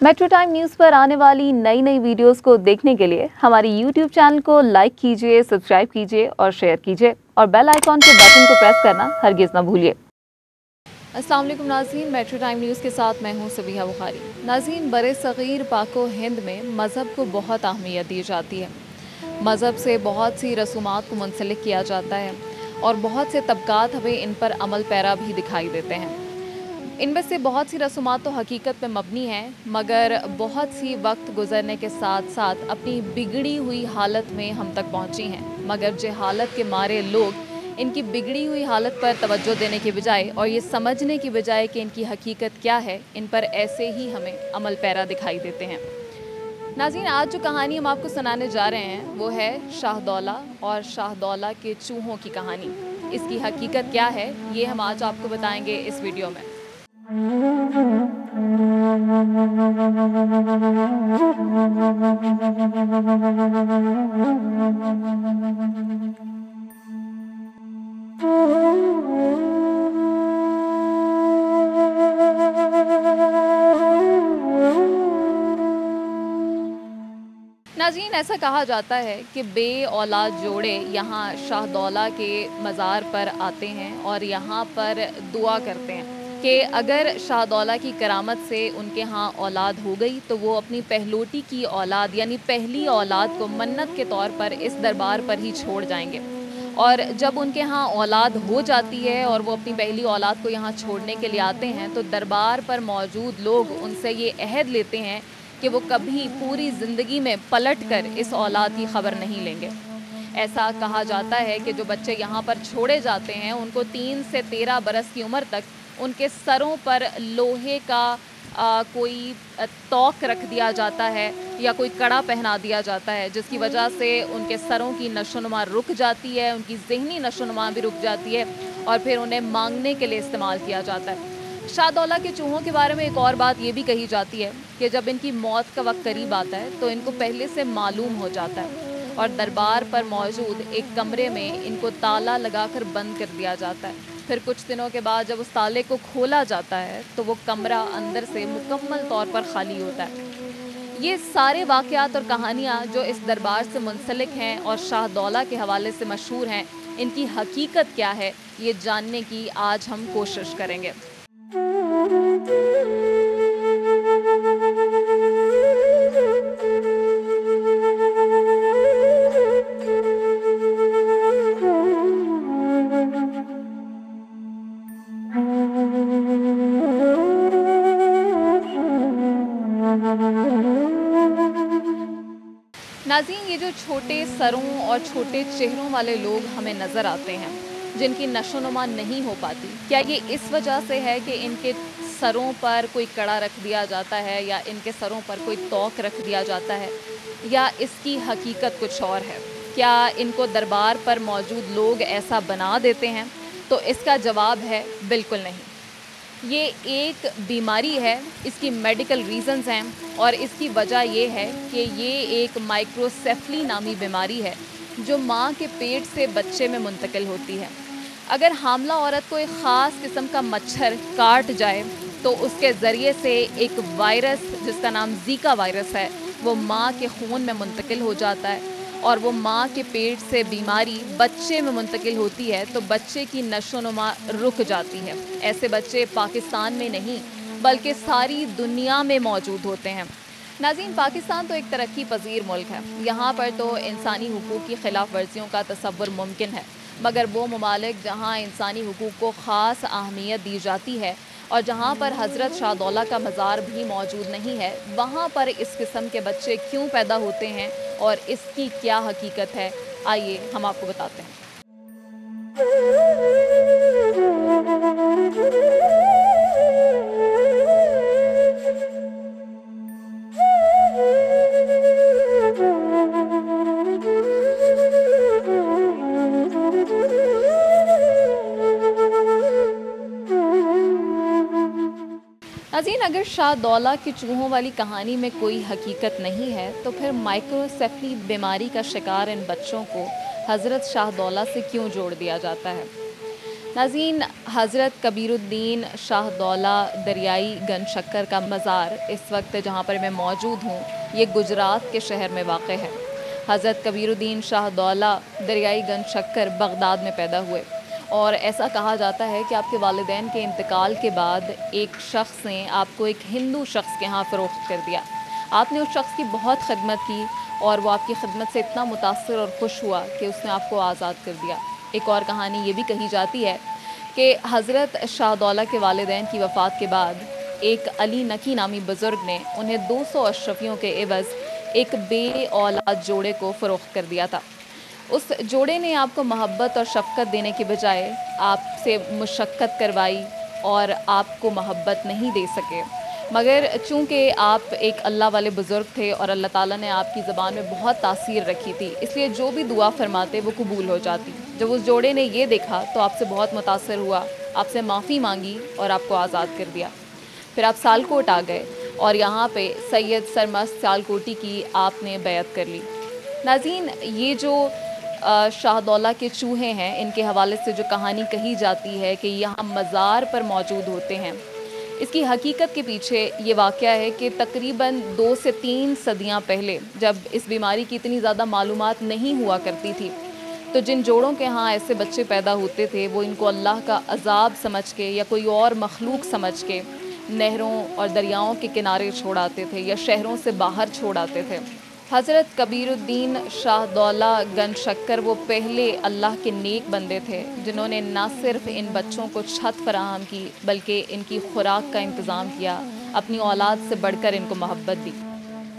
Metro time news पर आने वाली नई वीडियोस को देखने के लिए हमारी YouTube चैनल को लाइक कीजिए, सब्सक्राइब कीजिए और शेयर कीजिए और बेल आइकॉन के बटन को प्रेस करना हरगिज़ ना भूलिए। अस्सलाम वालेकुम नाज़रीन, मेट्रो टाइम न्यूज़ के साथ मैं हूं सबिहा बुखारी। नाज़रीन, बरे सग़ीर पाको हिंद में मज़हब को बहुत अहमियत दी जाती है। मज़हब से बहुत सी रसूमात को मुंसलिक किया जाता है और बहुत से तबकात हमें इन पर अमल पैरा भी दिखाई देते हैं। इनमें से बहुत सी रसूमात तो हकीकत में मबनी हैं, मगर बहुत सी वक्त गुजरने के साथ साथ अपनी बिगड़ी हुई हालत में हम तक पहुंची हैं। मगर जहालत के मारे लोग इनकी बिगड़ी हुई हालत पर तवज्जो देने के बजाय और ये समझने की बजाय कि इनकी हकीकत क्या है, इन पर ऐसे ही हमें अमल पैरा दिखाई देते हैं। नाज़रीन, आज जो कहानी हम आपको सुनाने जा रहे हैं वो है शाहदौला और शाहदौला के चूहों की कहानी। इसकी हकीकत क्या है ये हम आज आपको बताएंगे इस वीडियो में। नाज़रीन, ऐसा कहा जाता है कि बे औलाद जोड़े यहाँ शाहदौला के मज़ार पर आते हैं और यहाँ पर दुआ करते हैं कि अगर शाहदौला की करामत से उनके यहाँ औलाद हो गई तो वो अपनी पहलोटी की औलाद यानी पहली औलाद को मन्नत के तौर पर इस दरबार पर ही छोड़ जाएंगे। और जब उनके यहाँ औलाद हो जाती है और वो अपनी पहली औलाद को यहाँ छोड़ने के लिए आते हैं तो दरबार पर मौजूद लोग उनसे ये अहद लेते हैं कि वो कभी पूरी ज़िंदगी में पलट कर इस औलाद की खबर नहीं लेंगे। ऐसा कहा जाता है कि जो बच्चे यहाँ पर छोड़े जाते हैं उनको 3 से 13 बरस की उम्र तक उनके सरों पर लोहे का कोई तोक रख दिया जाता है या कोई कड़ा पहना दिया जाता है, जिसकी वजह से उनके सरों की नशोनुमा रुक जाती है, उनकी ज़हनी नशोनुमा भी रुक जाती है और फिर उन्हें मांगने के लिए इस्तेमाल किया जाता है। शाहदौला के चूहों के बारे में एक और बात ये भी कही जाती है कि जब इनकी मौत का वक्त करीब आता है तो इनको पहले से मालूम हो जाता है और दरबार पर मौजूद एक कमरे में इनको ताला लगाकर बंद कर दिया जाता है। फिर कुछ दिनों के बाद जब उस ताले को खोला जाता है तो वो कमरा अंदर से मुकम्मल तौर पर खाली होता है। ये सारे वाक़यात और कहानियाँ जो इस दरबार से मुंसलिक हैं और शाहदौला के हवाले से मशहूर हैं, इनकी हकीकत क्या है ये जानने की आज हम कोशिश करेंगे। नाज़रीन, ये जो छोटे सरों और छोटे चेहरों वाले लोग हमें नज़र आते हैं जिनकी नशोनुमा नहीं हो पाती, क्या ये इस वजह से है कि इनके सरों पर कोई कड़ा रख दिया जाता है या इनके सरों पर कोई तोक रख दिया जाता है, या इसकी हकीकत कुछ और है? क्या इनको दरबार पर मौजूद लोग ऐसा बना देते हैं? तो इसका जवाब है बिल्कुल नहीं। ये एक बीमारी है, इसकी मेडिकल रीज़न्स हैं और इसकी वजह ये है कि ये एक माइक्रोसेफली नामी बीमारी है जो माँ के पेट से बच्चे में मुंतकिल होती है। अगर हामला औरत को एक ख़ास किस्म का मच्छर काट जाए तो उसके ज़रिए से एक वायरस जिसका नाम ज़ीका वायरस है वो माँ के खून में मुंतकिल हो जाता है और वो माँ के पेट से बीमारी बच्चे में मुंतकिल होती है तो बच्चे की नशोनुमा रुक जाती है। ऐसे बच्चे पाकिस्तान में नहीं बल्कि सारी दुनिया में मौजूद होते हैं। नाज़रीन, पाकिस्तान तो एक तरक्की पजीर मुल्क है, यहाँ पर तो इंसानी हुकूक़ की खिलाफ वर्जियों का तसव्वुर मुमकिन है, मगर वो ममालिक जहाँ इंसानी हुकूक़ को ख़ास अहमियत दी जाती है और जहाँ पर हज़रत शाहदौला का मज़ार भी मौजूद नहीं है, वहाँ पर इस किस्म के बच्चे क्यों पैदा होते हैं और इसकी क्या हकीकत है, आइए हम आपको बताते हैं। नाज़रीन, अगर शाहदौला की चूहों वाली कहानी में कोई हकीकत नहीं है तो फिर माइक्रोसेफली बीमारी का शिकार इन बच्चों को हज़रत शाहदौला से क्यों जोड़ दिया जाता है? नाज़रीन, हज़रत कबीरुद्दीन शाहदौला दरियाई गंज शक्कर का मज़ार इस वक्त जहाँ पर मैं मौजूद हूँ, ये गुजरात के शहर में वाक़ है। हज़रत कबीरुद्दीन शाहदौला दरियाई गंज शक्कर बगदाद में पैदा हुए और ऐसा कहा जाता है कि आपके वालिदैन के इंतकाल के बाद एक शख्स ने आपको एक हिंदू शख्स के यहाँ फ़रोख्त कर दिया। आपने उस शख्स की बहुत खिदमत की और वो आपकी खिदमत से इतना मुतासिर और खुश हुआ कि उसने आपको आज़ाद कर दिया। एक और कहानी ये भी कही जाती है कि हज़रत शाहदौला के वालिदैन की वफ़ात के बाद एक अली नकी नामी बुज़ुर्ग ने उन्हें 200 अशरफियों के एवज़ एक बे औलाद जोड़े को फ़रोख्त कर दिया था। उस जोड़े ने आपको मोहब्बत और शफ़क़त देने के बजाय आपसे मुशक्क़त करवाई और आपको मोहब्बत नहीं दे सके। मगर चूँकि आप एक अल्लाह वाले बुज़ुर्ग थे और अल्लाह ताला ने आपकी ज़बान में बहुत तासीर रखी थी, इसलिए जो भी दुआ फरमाते वो कबूल हो जाती। जब उस जोड़े ने ये देखा तो आपसे बहुत मुतासिर हुआ, आपसे माफ़ी मांगी और आपको आज़ाद कर दिया। फिर आप सालकोट आ गए और यहाँ पे सैयद सरमस्त सियालकोटी की आपने बैत कर ली। नाज़रीन, ये जो शाहदौला के चूहे हैं, इनके हवाले से जो कहानी कही जाती है कि यहाँ मज़ार पर मौजूद होते हैं, इसकी हकीकत के पीछे ये वाक़या है कि तकरीबन 2 से 3 सदियाँ पहले जब इस बीमारी की इतनी ज़्यादा मालूमात नहीं हुआ करती थी, तो जिन जोड़ों के यहाँ ऐसे बच्चे पैदा होते थे वो इनको अल्लाह का अज़ाब समझ के या कोई और मखलूक समझ के नहरों और दरियाओं के किनारे छोड़ आते थे या शहरों से बाहर छोड़ आते थे। हज़रत कबीरुद्दीन शाहदौला गंज शक्कर वो पहले अल्लाह के नेक बंदे थे जिन्होंने ना सिर्फ इन बच्चों को छत फराहम की बल्कि इनकी खुराक का इंतज़ाम किया, अपनी औलाद से बढ़कर इनको मोहब्बत दी।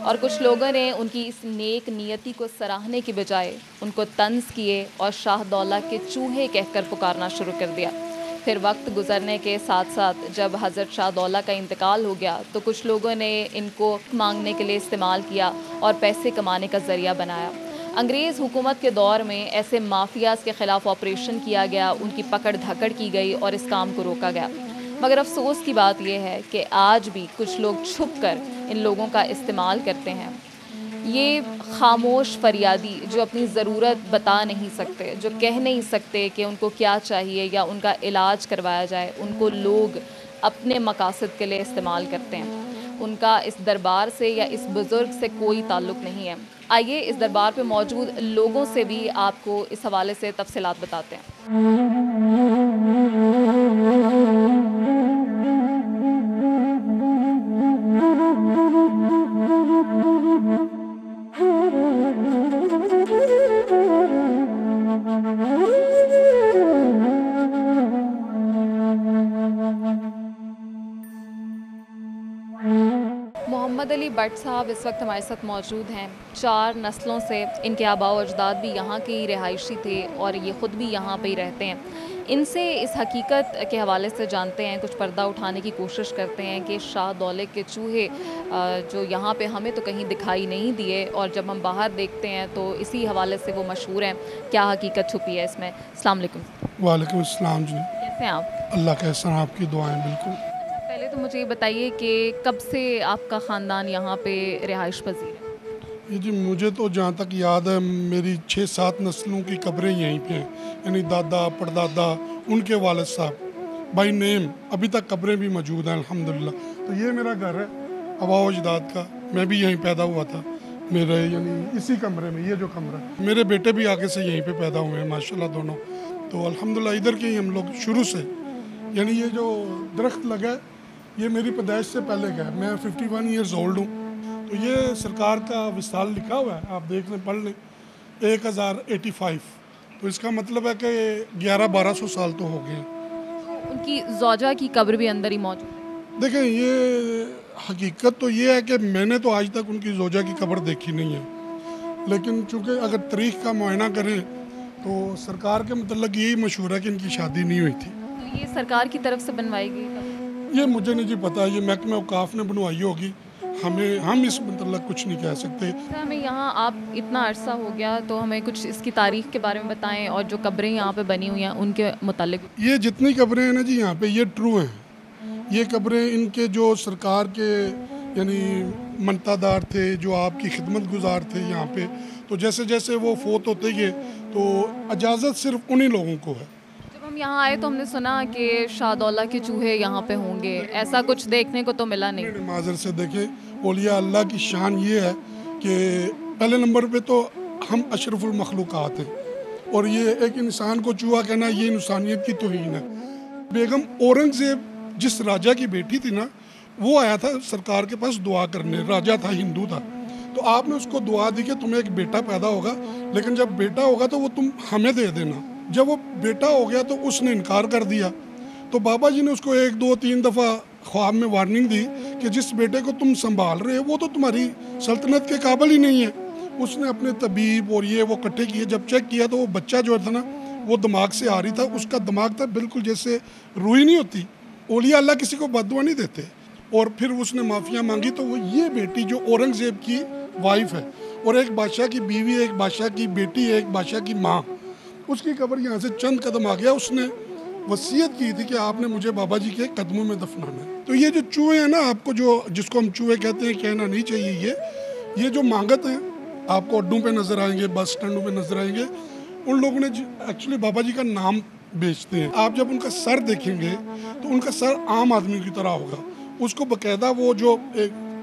और कुछ लोगों ने उनकी इस नेक नियति को सराहने के बजाय उनको तंज़ किए और शाहदौला के चूहे कहकर पुकारना शुरू कर दिया। फिर वक्त गुज़रने के साथ साथ जब हज़रत शाहदौला का इंतकाल हो गया तो कुछ लोगों ने इनको मांगने के लिए इस्तेमाल किया और पैसे कमाने का ज़रिया बनाया। अंग्रेज़ हुकूमत के दौर में ऐसे माफियाज़ के ख़िलाफ़ ऑपरेशन किया गया, उनकी पकड़ धकड़ की गई और इस काम को रोका गया। मगर अफसोस की बात यह है कि आज भी कुछ लोग छुप कर इन लोगों का इस्तेमाल करते हैं। ये खामोश फरियादी जो अपनी ज़रूरत बता नहीं सकते, जो कह नहीं सकते कि उनको क्या चाहिए या उनका इलाज करवाया जाए, उनको लोग अपने मकासद के लिए इस्तेमाल करते हैं। उनका इस दरबार से या इस बुज़ुर्ग से कोई ताल्लुक़ नहीं है। आइए इस दरबार पे मौजूद लोगों से भी आपको इस हवाले से तफसीलात बताते हैं। मोहम्मद अली भट्ट साहब इस वक्त हमारे साथ मौजूद हैं। 4 नस्लों से इनके आबा व अजदाद भी यहाँ के ही रिहायशी थे और ये ख़ुद भी यहाँ पे ही रहते हैं। इनसे इस हकीकत के हवाले से जानते हैं, कुछ पर्दा उठाने की कोशिश करते हैं कि शाहदौले के चूहे जो यहाँ पे हमें तो कहीं दिखाई नहीं दिए और जब हम बाहर देखते हैं तो इसी हवाले से वो मशहूर हैं। क्या हकीकत छुपी है इसमें? अस्सलाम वालेकुम। वालेकुम अस्सलाम जी। कैसे हैं आप? अल्लाह का एहसान, आपकी दुआएं। बिल्कुल। पहले तो मुझे ये बताइए कि कब से आपका ख़ानदान यहाँ पे रिहाइश पजीर है? ये जी मुझे तो जहाँ तक याद है मेरी 6-7 नस्लों की कब्रें यहीं पे हैं, यानी दादा परदादा उनके वालिद साहब बाई नेम अभी तक कब्रें भी मौजूद हैं अल्हम्दुलिल्लाह। तो ये मेरा घर है आबा व अजदाद का, मैं भी यहीं पैदा हुआ था मेरे यानी इसी कमरे में। ये जो कमरा है, मेरे बेटे भी आगे से यहीं पे पैदा हुए हैं माशाल्लाह दोनों। तो अल्हम्दुलिल्लाह इधर के ही हम लोग शुरू से, यानी ये जो दरख्त लगा है ये मेरी पैदाइश से पहले का है। मैं 51 ईयर्स ओल्ड हूँ। तो ये सरकार का विसाल लिखा हुआ है, आप देख लें पढ़ लें, 1085। तो इसका मतलब है कि 1100-1200 साल तो हो गए। उनकी ज़ौजा की कब्र भी अंदर ही मौजूद है। देखें ये हकीकत तो ये है कि मैंने तो आज तक उनकी ज़ौजा की कब्र देखी नहीं है, लेकिन चूँकि अगर तारीख़ का मुआयना करें तो सरकार के मतलब यही मशहूर है कि इनकी शादी नहीं हुई थी। तो ये सरकार की तरफ से बनवाई गई कब्र? ये मुझे नहीं जी पता, ये महकमे औकाफ ने बनवाई होगी, हम इस मतलब कुछ नहीं कह सकते। हमें यहाँ आप इतना अरसा हो गया तो हमें कुछ इसकी तारीख़ के बारे में बताएं और जो कब्रें यहाँ पे बनी हुई हैं उनके मुतालिक। ये जितनी कब्रें हैं ना जी यहाँ पे ये ट्रू हैं, یہ قبریں ان کے جو سرکار کے یعنی منتادار تھے، جو آپ کی خدمت گزار تھے یہاں پہ، تو جیسے جیسے وہ فوت ہوتے گئے تو اجازت صرف انہی لوگوں کو ہے۔ جب ہم یہاں آئے تو ہم نے سنا کہ شاہ دولہ کے چوہے یہاں پہ ہوں گے، ایسا کچھ دیکھنے کو تو ملا نہیں۔ معذر سے دیکھیں، اولیاء اللہ کی شان یہ ہے کہ پہلے نمبر پہ تو ہم اشرف المخلوقات ہیں، اور یہ ایک انسان کو چوہا کہنا یہ انسانیت کی توہین ہے۔ بیگم اورنگزیب جس راجہ کی بیٹی تھی نا، وہ آیا تھا سرکار کے پاس دعا کرنے، راجہ تھا، ہندو تھا، تو آپ نے اس کو دعا دی کہ تمہیں ایک بیٹا پیدا ہوگا، لیکن جب بیٹا ہوگا تو وہ تم ہمیں دے دینا۔ جب وہ بیٹا ہو گیا تو اس نے انکار کر دیا، تو بابا جی نے اس کو 1 2 3 دفعہ خواب میں وارننگ دی کہ جس بیٹے کو تم سنبھال رہے ہو وہ تو تمہاری سلطنت کے قابل ہی نہیں ہے۔ اس نے اپنے طبیب اور یہ وہ اکٹھے کیے، جب چیک کیا تو وہ بچہ جو تھا نا وہ دماغ سے آ رہی تھا، اس کا دماغ تھا بالکل جیسے روئی نہیں ہوتی۔ اولیاء اللہ کسی کو بد دعا نہیں دیتے۔ اور پھر اس نے معافیاں مانگی، تو وہ یہ بیٹی جو اورنگزیب کی وائف ہے، اور ایک بادشاہ کی بیوی، ایک بادشاہ کی بیٹی، ایک بادشاہ کی ماں، اس کی قبر یہاں سے چند قدم آ گیا۔ اس نے وصیت کی تھی کہ آپ نے مجھے بابا جی کے قدموں میں دفنانا ہے۔ تو یہ جو چوہے ہیں نا، آپ کو جس کو ہم چوہے کہتے ہیں، کہنا نہیں چاہیے، یہ جو مانگت ہیں آپ کو اڈوں پہ نظر آئیں گے، بس اسٹینڈوں پہ نظر آئیں گے، ان لوگوں نے ایکچولی بابا جی کا نام بیچتے ہیں۔ آپ جب ان کا سر دیکھیں گے تو ان کا سر عام آدمی کی طرح ہوگا، اس کو باقاعدہ وہ جو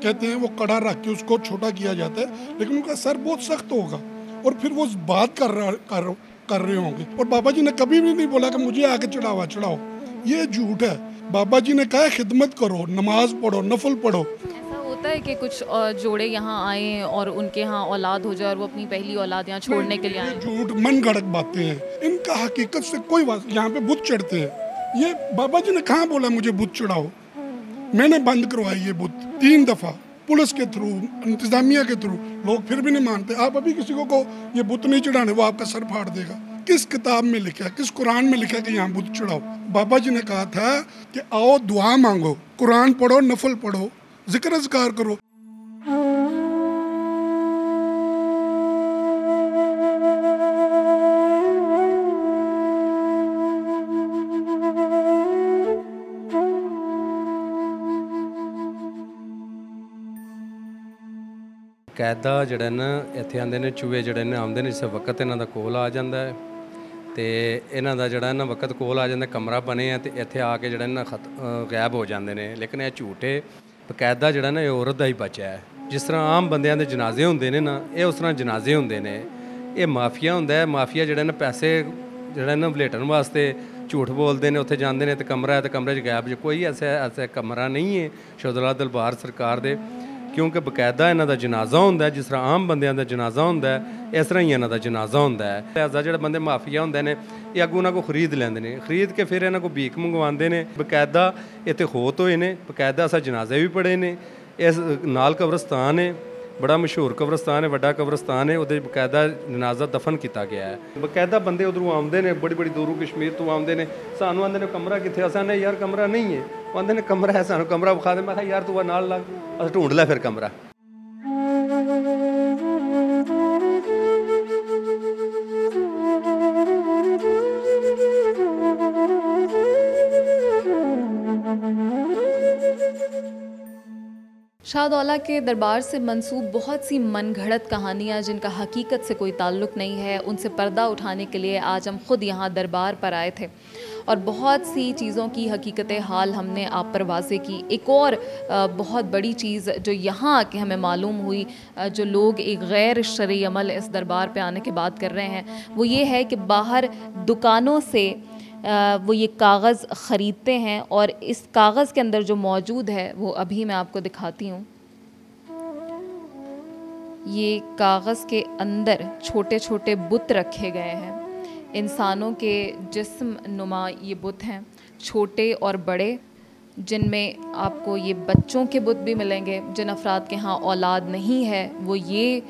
کہتے ہیں وہ کڑا رکھ کے اس کو چھوٹا کیا جاتا ہے، لیکن ان کا سر بہت سخت ہوگا، اور پھر وہ بات کر رہے ہوں گے۔ اور بابا جی نے کبھی بھی نہیں بولا کہ مجھے آگے چڑھاؤ، یہ جھوٹ ہے۔ بابا جی نے کہا خدمت کرو، نماز پڑھو، نفل پڑھو۔ ایسا ہوتا ہے کہ کچھ جوڑے یہاں آئیں اور ان کے ہاں اولاد ہو جائے اور وہ اپنی پہلی اولاد یہاں چھوڑنے کے لیے آئیں؟ جھوٹ من گھڑت باتیں ہیں، ان کا حقیقت سے کوئی بات۔ یہاں پہ بت چڑھتے ہیں، یہ بابا جی نے کہاں بولا مجھے بت چڑھاؤ؟ میں نے بند کروائی یہ بت 3 دفعہ، پولیس کے تھرو، انتظامیہ کے تھرو، لوگ پھر بھی نہیں مانتے۔ آپ ابھی کسی کو یہ بت نہیں چڑھانے، وہ آپ کا سر پھاڑ دے گا۔ کس کتاب میں لکھا ہے، کس قرآن میں لکھا ہے کہ یہاں بت چڑھاؤ؟ بابا جی نے کہا تھا کہ آؤ دعا مانگو، قرآن پڑھو، نفل پڑھو، ذکر اذکار کرو۔ ਕੈਦਾ ਜਿਹੜਾ ਨਾ ਇੱਥੇ ਆਉਂਦੇ ਨੇ, ਚੂਹੇ ਜਿਹੜੇ ਨੇ ਆਉਂਦੇ ਨੇ, ਜਿਸ ਵਕਤ ਇਹਨਾਂ ਦਾ ਕੋਲ ਆ ਜਾਂਦਾ ਹੈ ਤੇ ਇਹਨਾਂ ਦਾ ਜਿਹੜਾ ਨਾ ਵਕਤ ਕੋਲ ਆ ਜਾਂਦਾ, ਕਮਰਾ ਬਣੇ ਆ ਤੇ ਇੱਥੇ ਆ ਕੇ ਜਿਹੜਾ ਨਾ ਗਾਇਬ ਹੋ ਜਾਂਦੇ ਨੇ। ਲੇਕਿਨ ਇਹ ਝੂਠੇ ਬਕਾਇਦਾ ਜਿਹੜਾ ਨਾ ਇਹ ਔਰਤ ਦਾ ਹੀ ਬੱਚਾ ਹੈ। ਜਿਸ ਤਰ੍ਹਾਂ ਆਮ ਬੰਦਿਆਂ ਦੇ ਜਨਾਜ਼ੇ ਹੁੰਦੇ ਨੇ ਨਾ, ਇਹ ਉਸ ਤਰ੍ਹਾਂ ਜਨਾਜ਼ੇ ਹੁੰਦੇ ਨੇ। ਇਹ ਮਾਫੀਆ ਹੁੰਦਾ ਹੈ। ਮਾਫੀਆ ਜਿਹੜਾ ਨਾ ਪੈਸੇ ਜਿਹੜਾ ਨਾ ਵਲੇਟਣ ਵਾਸਤੇ ਝੂਠ ਬੋਲਦੇ ਨੇ, ਉੱਥੇ ਜਾਂਦੇ ਨੇ ਤੇ ਕਮਰਾ ਹੈ ਤੇ ਕਮਰੇ 'ਚ ਗਾਇਬ। ਕੋਈ ਐਸਾ ਕਮਰਾ ਨਹੀਂ ਹੈ ਸ਼ੌਦਲਾ ਦਰਬਾਰ ਸਰਕਾਰ ਦੇ, ਕਿਉਂਕਿ ਬਕਾਇਦਾ ਇਹਨਾਂ ਦਾ ਜਨਾਜ਼ਾ ਹੁੰਦਾ। ਜਿਸ ਤਰ੍ਹਾਂ ਆਮ ਬੰਦਿਆਂ ਦਾ ਜਨਾਜ਼ਾ ਹੁੰਦਾ, ਇਸ ਤਰ੍ਹਾਂ ਹੀ ਇਹਨਾਂ ਦਾ ਜਨਾਜ਼ਾ ਹੁੰਦਾ ਹੈ। ਲਿਹਾਜ਼ਾ ਜਿਹੜੇ ਬੰਦੇ ਮਾਫੀਆ ਹੁੰਦੇ ਨੇ, ਇਹ ਅੱਗੋਂ ਉਹਨਾਂ ਕੋਲ ਖਰੀਦ ਲੈਂਦੇ ਨੇ, ਖਰੀਦ ਕੇ ਫਿਰ ਇਹਨਾਂ ਕੋਲ ਭੀਖ ਮੰਗਵਾਉਂਦੇ ਨੇ। ਬਕਾਇਦਾ ਇੱਥੇ ਖੋਤ ਹੋਏ ਨੇ, ਬਕਾਇਦਾ ਅਸਾਂ ਜਨਾਜ਼ੇ ਵੀ ਪੜ੍ਹੇ ਨੇ। ਇਸ ਨਾਲ ਕਬਰਸਤਾਨ ਹੈ, ਬੜਾ ਮਸ਼ਹੂਰ ਕਬਰਸਤਾਨ ਹੈ, ਵੱਡਾ ਕਬਰਸਤਾਨ ਹੈ, ਉਹਦੇ ਬਕਾਇਦਾ ਜਨਾਜ਼ਾ ਦਫਨ ਕੀਤਾ ਗਿਆ ਹੈ। ਬਕਾਇਦਾ ਬੰਦੇ ਉੱਧਰੋਂ ਆਉਂਦੇ ਨੇ, ਬੜੀ ਦੂਰੋਂ ਕਸ਼ਮੀਰ ਤੋਂ ਆਉਂਦੇ ਨੇ, ਸਾਨੂੰ ਆਉਂਦੇ ਨੇ ਕਮਰਾ ਕਿੱਥੇ? ਅਸਾਂ ਨੇ ਯਾਰ ਕਮਰਾ ਨਹੀਂ ਹੈ। ਉਹ ਆਉਂਦੇ ਨੇ ਕਮਰਾ ਹੈ, ਸਾਨੂੰ ਕਮਰਾ ਵਿਖਾ ਦੇ। ਮੈਂ ਕਿਹਾ ਯਾਰ ਤੂੰ ਨਾਲ ਲੱਗ, ਅਸੀਂ ਢੂੰਡ ਲੈ ਫਿਰ ਕਮਰਾ। شاہ دولہ کے دربار سے منسوب بہت سی من گھڑت کہانیاں جن کا حقیقت سے کوئی تعلق نہیں ہے، ان سے پردہ اٹھانے کے لیے آج ہم خود یہاں دربار پر آئے تھے اور بہت سی چیزوں کی حقیقت حال ہم نے آپ پر واضح کی۔ ایک اور بہت بڑی چیز جو یہاں آ کے ہمیں معلوم ہوئی، جو لوگ ایک غیر شرعی عمل اس دربار پہ آنے کے بعد کر رہے ہیں، وہ یہ ہے کہ باہر دکانوں سے وہ یہ کاغذ خریدتے ہیں، اور اس کاغذ کے اندر جو موجود ہے وہ ابھی میں آپ کو دکھاتی ہوں۔ یہ کاغذ کے اندر چھوٹے چھوٹے بت رکھے گئے ہیں، انسانوں کے جسم نما یہ بت ہیں، چھوٹے اور بڑے، جن میں آپ کو یہ بچوں کے بت بھی ملیں گے۔ جن افراد کے ہاں اولاد نہیں ہے وہ یہ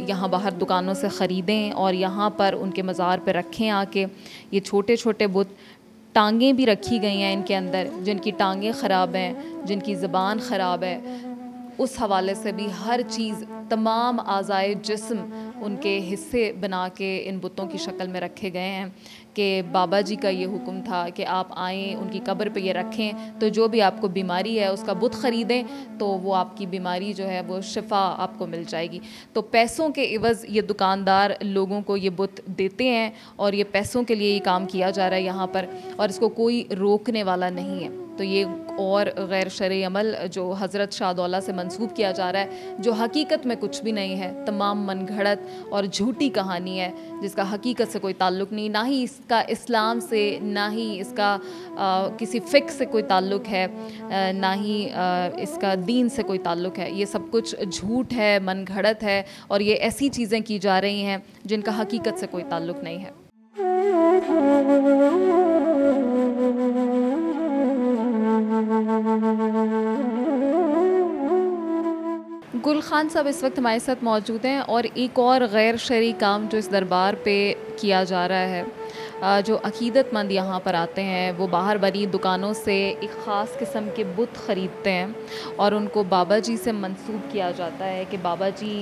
یہاں باہر دکانوں سے خریدیں اور یہاں پر ان کے مزار پہ رکھیں آ کے۔ یہ چھوٹے چھوٹے بت، ٹانگیں بھی رکھی گئی ہیں ان کے اندر، جن کی ٹانگیں خراب ہیں، جن کی زبان خراب ہے، उस हवाले से भी हर चीज़, तमाम आज़ाए जिस्म उनके हिस्से बना के इन बुतों की शक्ल में रखे गए हैं कि बाबा जी का ये हुक्म था कि आप आएँ, उनकी कब्र पे ये रखें, तो जो भी आपको बीमारी है उसका बुत ख़रीदें तो वो आपकी बीमारी जो है वो शिफा आपको मिल जाएगी। तो पैसों के इवज़ ये दुकानदार लोगों को ये बुत देते हैं और ये पैसों के लिए ये काम किया जा रहा है यहाँ पर, और इसको कोई रोकने वाला नहीं है। तो ये और गैर शरई अमल जो हज़रत शाहदौला से मंसूब किया जा रहा है, जो हकीकत में कुछ भी नहीं है, तमाम मनगढ़ंत और झूठी कहानी है जिसका हकीकत से कोई ताल्लुक़ नहीं, ना ही इसका इस्लाम से, ना ही इसका किसी फ़िक़्ह से कोई ताल्लुक़ है, ना ही इसका दीन से कोई ताल्लुक़ है। ये सब कुछ झूठ है, मनगढ़ंत है, और ये ऐसी चीज़ें की जा रही हैं जिनका हकीकत से कोई ताल्लुक़ नहीं है। गुल खान साहब इस वक्त हमारे साथ मौजूद हैं, और एक और गैर शरई काम जो इस दरबार पे किया जा रहा है, जो अकीदतमंद यहाँ पर आते हैं वो बाहर बनी दुकानों से एक ख़ास किस्म के बुत ख़रीदते हैं और उनको बाबा जी से मंसूब किया जाता है कि बाबा जी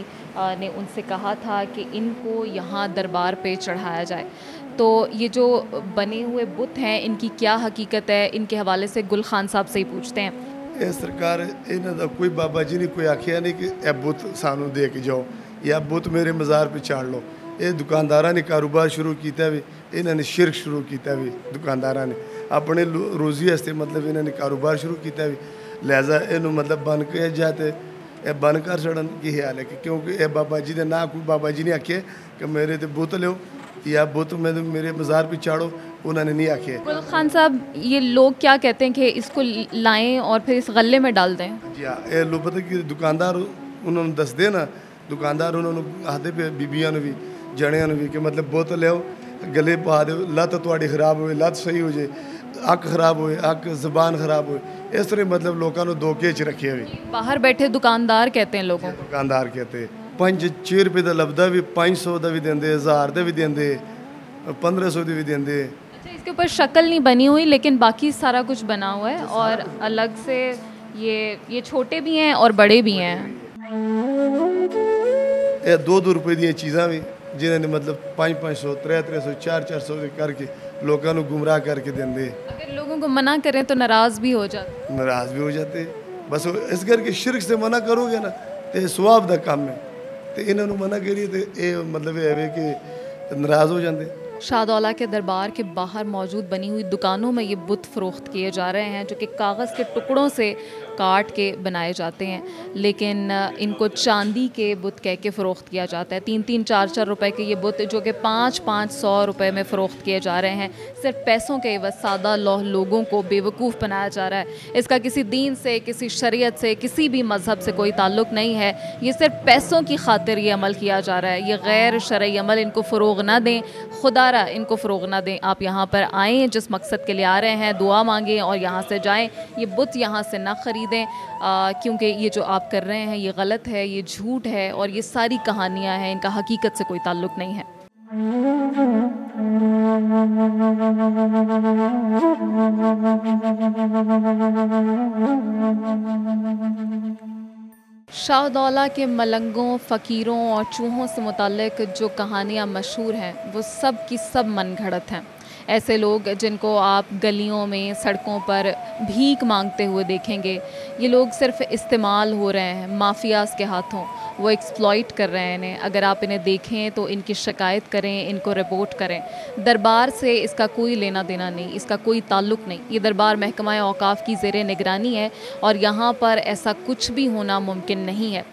ने उनसे कहा था कि इनको यहाँ दरबार पे चढ़ाया जाए। तो ये जो बने हुए बुत हैं इनकी क्या हकीकत है, इनके हवाले से गुल खान साहब से ही पूछते हैं। ਇਹ ਸਰਕਾਰ ਇਹਨਾਂ ਦਾ ਕੋਈ ਬਾਬਾ ਜੀ ਨੇ ਕੋਈ ਆਖਿਆ ਨਹੀਂ ਕਿ ਇਹ ਬੁੱਤ ਸਾਨੂੰ ਦੇ ਕੇ ਜਾਓ ਜਾਂ ਬੁੱਤ ਮੇਰੇ ਮਜ਼ਾਰ 'ਤੇ ਚਾੜ ਲਓ। ਇਹ ਦੁਕਾਨਦਾਰਾਂ ਨੇ ਕਾਰੋਬਾਰ ਸ਼ੁਰੂ ਕੀਤਾ ਵੀ, ਇਹਨਾਂ ਨੇ ਸ਼ਿਰਕ ਸ਼ੁਰੂ ਕੀਤਾ ਵੀ, ਦੁਕਾਨਦਾਰਾਂ ਨੇ ਆਪਣੇ ਰੋਜ਼ੀ ਵਾਸਤੇ ਮਤਲਬ ਇਹਨਾਂ ਨੇ ਕਾਰੋਬਾਰ ਸ਼ੁਰੂ ਕੀਤਾ ਵੀ, ਲਿਹਾਜ਼ਾ ਇਹਨੂੰ ਮਤਲਬ ਬਣ ਕੇ ਜਾਤੇ ਇਹ ਬਣ ਕਰ ਛੜਨ ਕੀ ਹਾਲ ਹੈ ਕਿ ਕਿਉਂਕਿ ਇਹ ਬਾਬਾ ਜੀ ਦੇ ਨਾ ਕੋਈ ਬਾਬਾ ਜੀ ਨੇ ਆਖਿਆ ਕਿ ਮੇਰੇ ਤੇ ਬੁੱਤ ਲਿਓ या बुत में मेरे मज़ार पे चाड़ो, उन्होंने नहीं आखे। गुल खान साहब, ये लोग क्या कहते हैं कि इसको लाएं और फिर इस गले में डाल दें? जी हाँ, ये लोग पता कि दुकानदार उन्होंने दस दे ना, दुकानदार उन्होंने आते पे बीबियां भी जनिया भी कि मतलब बोतल ले गले पा दो, लत थोड़ी ख़राब हो, लत सही हो जाए, अक ख़राब हो, अक ज़बान ख़राब हो, इस तरह मतलब लोगों ने धोखे च रखे हुए। बाहर बैठे दुकानदार कहते हैं लोगों, दुकानदार कहते 5-6 रुपये का लभदा भी 500 का भी देंगे, 1000 का भी देंगे, 1500 का भी देंगे। अच्छा, इसके ऊपर शक्ल नहीं बनी हुई लेकिन बाकी सारा कुछ बना हुआ है, और अलग से ये छोटे भी हैं और बड़े भी हैं। ये 2-2 रुपये दी चीज़ां भी जिन्होंने मतलब 500-500, 300-300, 400-400 करके लोगों को गुमराह करके देंगे। अगर लोगों को मना करें तो नाराज़ भी हो जाते, नाराज़ भी हो जाते। बस इस करके शिरक से मना करोगे ना तो सवाब का काम है, तो इन्होंने मना करिए तो ये मतलब ये है कि नाराज़ हो जाते। शाहदौला के दरबार के बाहर मौजूद बनी हुई दुकानों में ये बुत फ़रोख्त किए जा रहे हैं जो कि कागज़ के टुकड़ों से काट के बनाए जाते हैं, लेकिन इनको चांदी के बुत कह के फ़रोख्त किया जाता है। 3-3, 4-4 रुपए के ये बुत जो कि 500-500 रुपए में फ़रोख्त किए जा रहे हैं, सिर्फ पैसों के एवज़ सादा लोगों को बेवकूफ़ बनाया जा रहा है। इसका किसी दीन से, किसी शरीयत से, किसी भी मज़हब से कोई ताल्लुक़ नहीं है। ये सिर्फ पैसों की खातिर ये अमल किया जा रहा है। ये गैर शरई अमल, इनको फ़रोग़ ना दें, खुदारा इनको फ़रोग़ ना दें। आप यहाँ पर आएँ, जिस मकसद के लिए आ रहे हैं, दुआ मांगें और यहाँ से जाएँ। ये बुत यहाँ से ना ख़रीदें, क्योंकि ये जो आप कर रहे हैं ये गलत है, ये झूठ है, और ये सारी कहानियाँ हैं, इनका हकीकत से कोई ताल्लुक़ नहीं है। शाहदौला के मलंगों, फ़कीरों और चूहों से मुताल्लिक़ जो कहानियाँ मशहूर हैं वो सब की सब मनगढ़ंत हैं। ऐसे लोग जिनको आप गलियों में, सड़कों पर भीख मांगते हुए देखेंगे, ये लोग सिर्फ़ इस्तेमाल हो रहे हैं माफियाज़ के हाथों, वो एक्सप्लॉइट कर रहे हैं इन्हें। अगर आप इन्हें देखें तो इनकी शिकायत करें, इनको रिपोर्ट करें। दरबार से इसका कोई लेना देना नहीं, इसका कोई ताल्लुक़ नहीं। ये दरबार महकमा औक़ाफ़ की ज़ेरे निगरानी है और यहाँ पर ऐसा कुछ भी होना मुमकिन नहीं है।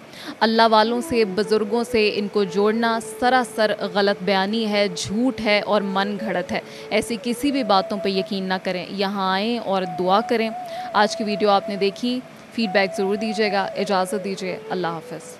अल्लाह वालों से, बुज़ुर्गों से इनको जोड़ना सरासर गलत बयानी है, झूठ है और मन घड़त है। ऐसी किसी भी बातों पर यकीन ना करें। यहाँ आएँ और दुआ करें। आज की वीडियो आपने देखी, फ़ीडबैक ज़रूर दीजिएगा। इजाज़त दीजिए। अल्लाह हाफ़िज़।